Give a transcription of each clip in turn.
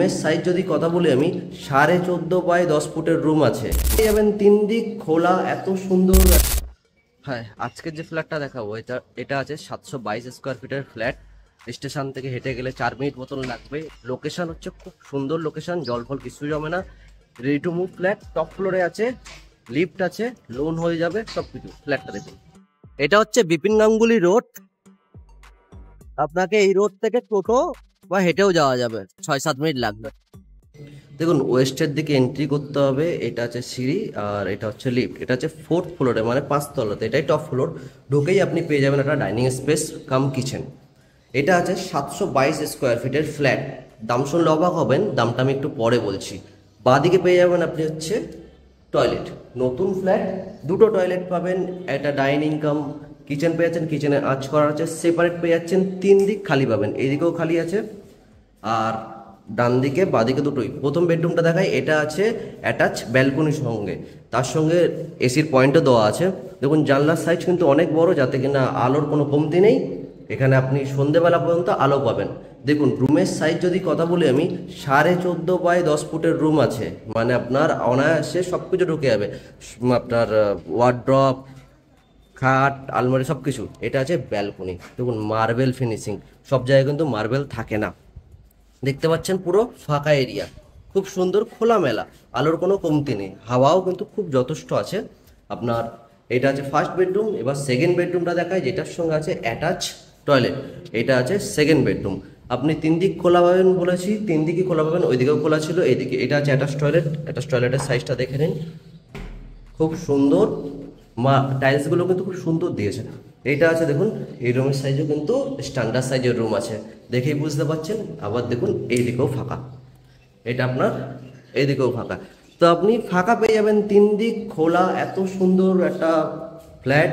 রুমের সাইজ যদি কথা বলি আমি 14.5 বাই 10 ফুটের রুম আছে। পেয়ে যাবেন 3 দিক খোলা, এত সুন্দর। হ্যাঁ, আজকের যে ফ্ল্যাটটা দেখাবো এটা আছে 722 স্কোয়ার ফিটের ফ্ল্যাট। স্টেশন থেকে হেঁটে গেলে 4 মিনিট মতন লাগবে। লোকেশন হচ্ছে খুব সুন্দর লোকেশন, জল ফল কিছু জমে না, ready to move flat. Top ফ্লোরে আছে, লিফট আছে, লোন হয়ে যাবে সব কিছু। ফ্ল্যাটটা দেখুন, এটা হচ্ছে বিপিন গাঙ্গুলি রোড। আপনাকে এই রোড থেকে টোটো বা হেঁটেও যাওয়া যাবে, 6-7 মিনিট লাগবে। দেখুন, ওয়েস্টের দিকে এন্ট্রি করতে হবে। এটা আছে সিঁড়ি আর এটা হচ্ছে লিফট। এটা হচ্ছে 4th ফ্লোরে, মানে 5 তলাতে, এটাই টপ ফ্লোর। ঢুকেই আপনি পেয়ে যাবেন একটা ডাইনিং স্পেস কাম কিচেন। এটা আছে 722 স্কোয়ার ফিটের ফ্ল্যাট। দাম শুনলে অবাক হবেন, দামটা আমি একটু পরে বলছি। বাঁদিকে পেয়ে যাবেন আপনি হচ্ছে টয়লেট। নতুন ফ্ল্যাট, দুটো টয়লেট পাবেন, একটা ডাইনিং কাম কিচেন পেয়ে যাচ্ছেন, কিচেনে আঁচ করা আছে, সেপারেট পেয়ে যাচ্ছেন। 3 দিক খালি পাবেন, এইদিকেও খালি আছে আর ডান দিকে বাঁদিকে দুটোই। প্রথম বেডরুমটা দেখাই, এটা আছে অ্যাটাচ ব্যালকনির সঙ্গে, তার সঙ্গে এসির পয়েন্টও দেওয়া আছে। দেখুন, জানলার সাইজ কিন্তু অনেক বড়, যাতে কিনা আলোর কোনো কমতি নেই। এখানে আপনি সন্ধেবেলা পর্যন্ত আলো পাবেন। দেখুন, রুমের সাইজ যদি কথা বলি আমি 14.5 বাই 10 ফুটের রুম আছে, মানে আপনার অনায়াসে সব কিছু ঢুকে যাবে। আপনার ওয়ার্ড্রপ, খাট, আলমারি সব কিছু। এটা আছে ব্যালকনি। দেখুন, মার্বেল ফিনিশিং, সব জায়গায় কিন্তু মার্বেল থাকে না। দেখতে পাচ্ছেন পুরো ফাঁকা এরিয়া, খুব সুন্দর খোলামেলা, আলোর কোনো কমতি নেই, হাওয়াও কিন্তু খুব যথেষ্ট আছে আপনার। এটা আছে ফার্স্ট বেডরুম। এবার সেকেন্ড বেডরুমটা দেখায়, যেটার সঙ্গে আছে অ্যাটাচ টয়লেট। এটা আছে সেকেন্ড বেডরুম। আপনি 3 দিক খোলা পাবেন বলেছি, 3 দিকই খোলা পাবেন। ওইদিকেও খোলা ছিল, এইদিকে। এটা আছে অ্যাটাচ টয়লেট। অ্যাটাচ টয়লেটের সাইজটা দেখে নিন, খুব সুন্দর। টাইলসগুলো কিন্তু খুব সুন্দর দিয়েছে। এইটা আছে দেখুন, এই রুমের সাইজও কিন্তু স্ট্যান্ডার্ড সাইজের রুম আছে, দেখেই বুঝতে পারছেন। আবার দেখুন, এই দিকেও ফাঁকা, এটা আপনার এইদিকেও ফাঁকা। তো আপনি ফাঁকা পেয়ে যাবেন, 3 দিক খোলা, এত সুন্দর একটা ফ্ল্যাট।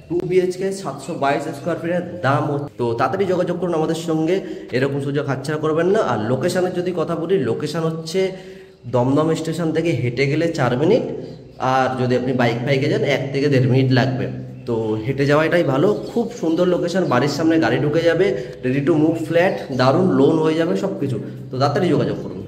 2 BHK 722 স্কোয়ার ফিটের দাম। তো তাড়াতাড়ি যোগাযোগ করুন আমাদের সঙ্গে, এরকম সুযোগ হাতছাড়া করবেন না। আর লোকেশানের যদি কথা বলি, লোকেশান হচ্ছে দমদম স্টেশন থেকে হেঁটে গেলে 4 মিনিট, আর যদি আপনি বাইকে যান 1 থেকে 1.5 মিনিট লাগবে। তো হেঁটে যাওয়াটাই ভালো। খুব সুন্দর লোকেশন, বাড়ির সামনে গাড়ি ঢুকে যাবে, রেডি টু মুভ ফ্ল্যাট, দারুণ, লোন হয়ে যাবে সব কিছু। তো তাড়াতাড়ি যোগাযোগ করুন।